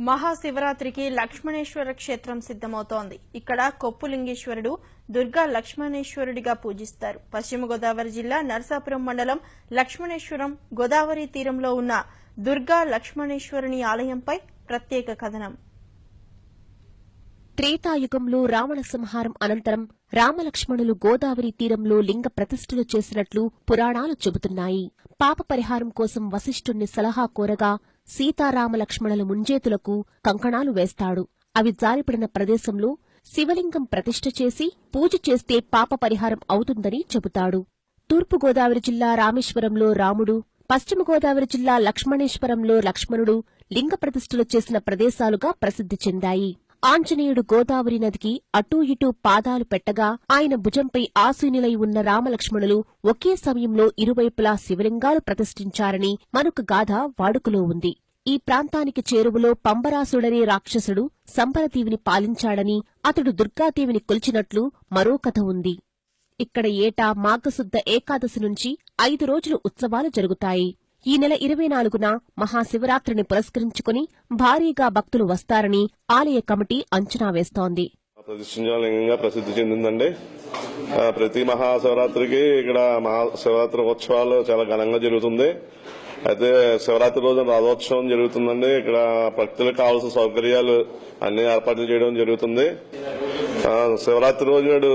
మహాశివరాత్రికి లక్ష్మణేశ్వర క్షేత్రం సిద్దమవుతోంది. ఇక్కడ కొప్పులింగేశ్వరుడు దుర్గా లక్ష్మణేశ్వరుడిగా పూజిస్తారు. పశ్చిమ గోదావరి జిల్లా నరసాపురం మండలం లక్ష్మణేశ్వరం గోదావరి తీరంలో ఉన్న దుర్గా లక్ష్మణేశ్వరుని ఆలయంపై ప్రత్యేక కథనం. త్రేతాయుగంలో రావణ సంహారం అనంతరం రామలక్ష్మణులు గోదావరి తీరంలో లింగ ప్రతిష్ఠలు చేసినట్లు పురాణాలు చెబుతున్నాయి. పాప పరిహారం కోసం వశిష్ఠుణ్ణి సలహా కోరగా సీతారామలక్ష్మణుల ముంజేతులకు కంకణాలు వేస్తాడు. అవి జారిపడిన ప్రదేశంలో శివలింగం ప్రతిష్ఠ చేసి పూజ చేస్తే పాప పరిహారం అవుతుందని చెబుతాడు. తూర్పుగోదావరి జిల్లా రామేశ్వరంలో రాముడు, పశ్చిమ గోదావరి జిల్లా లక్ష్మణేశ్వరంలో లక్ష్మణుడు లింగ ప్రతిష్ఠలు చేసిన ప్రదేశాలుగా ప్రసిద్ది చెందాయి. ఆంజనేయుడు గోదావరి నదికి అటూ ఇటూ పాదాలు పెట్టగా ఆయన భుజంపై ఆసీనులై ఉన్న రామలక్ష్మణులు ఒకే సమయంలో ఇరువైపులా శివలింగాలు ప్రతిష్ఠించారని మరొక గాథ వాడుకలో ఉంది. ఈ ప్రాంతానికి చేరువలో పంబరాసుడనే రాక్షసుడు సంబరదేవిని పాలించాడని, అతడు దుర్గాదేవిని కొలిచినట్లు మరో కథ ఉంది. ఇక్కడ ఏటా మాఘశుద్ధ ఏకాదశి నుంచి 5 రోజులు ఉత్సవాలు జరుగుతాయి. ఈ నెల 24న మహాశివరాత్రిని పురస్కరించుకుని భారీగా భక్తులు వస్తారని ఆలయ కమిటీ అంచనా వేస్తోంది. ప్రతిష్ఠించలింగంగా ప్రసిద్ధి చెందిందండి. ప్రతి మహాశివరాత్రికి ఇక్కడ మహాశివరాత్రి ఉత్సవాలు చాలా ఘనంగా జరుగుతుంది. అయితే శివరాత్రి రోజున రథోత్సవం జరుగుతుందండి. ఇక్కడ భక్తులకు కావాల్సిన సౌకర్యాలు అన్ని ఏర్పాట్లు చేయడం జరుగుతుంది. శివరాత్రి రోజు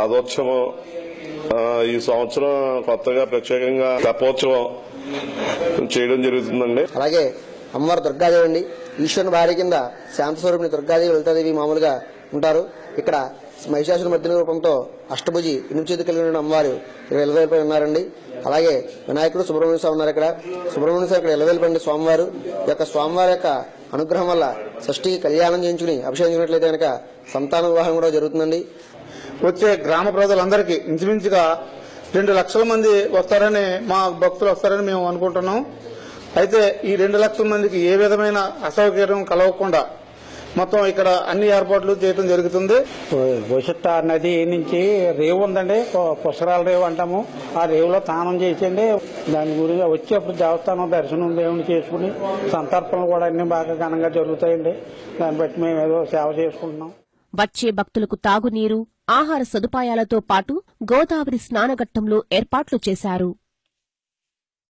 రథోత్సవం, ఈ సంవత్సరం కొత్తగా ప్రత్యేకంగా తెప్పోత్సవం చేయడం జరుగుతుందండి. అలాగే అమ్మవారు దుర్గాదేవి అండి. ఈశ్వరుని భార్య కింద శాంతస్వరూపిణి దుర్గాదేవి, లలితాదేవి మామూలుగా ఉంటారు. ఇక్కడ మహిషాసుర మర్దిని రూపంతో అష్టభుజి 8 చేతులు కలిగిన అమ్మవారు 20,000 ఉన్నారండి. అలాగే వినాయకుడు సుబ్రహ్మణ్య స్వామి ఉన్నారు. ఇక్కడ సుబ్రహ్మణ్య స్వామి ఇక్కడ 20,000 స్వామివారు. ఈ యొక్క స్వామివారి యొక్క అనుగ్రహం వల్ల షష్ఠికి కళ్యాణం చేయించుకుని అభిషేకం చేసినట్లయితే కనుక సంతాన వివాహం కూడా జరుగుతుందండి. వచ్చే గ్రామ ప్రజలందరికీ ఇంచుమించుగా 2 లక్షల మంది వస్తారని, మా భక్తులు వస్తారని మేము అనుకుంటున్నాం. అయితే ఈ 2 లక్షల మందికి ఏ విధమైన అసౌకర్యం కలగకుండా మొత్తం ఇక్కడ అన్ని ఏర్పాట్లు చేయడం జరుగుతుంది. వశిష్ఠ నది నుంచి రేవు ఉందండి, పుష్కరాల రేవు అంటాము. ఆ రేవులో స్నానం చేసండి. దాని గురించి వచ్చేప్పుడు దేవస్థానం దర్శనం దేవుని చేసుకుని సంతర్పణలు కూడా అన్ని బాగా ఘనంగా జరుగుతాయండి. దాన్ని బట్టి మేము ఏదో సేవ చేసుకుంటున్నాం. వచ్చే భక్తులకు తాగునీరు, ఆహార సదుపాయాలతో పాటు గోదావరి స్నానఘట్టంలో ఏర్పాట్లు చేశారు.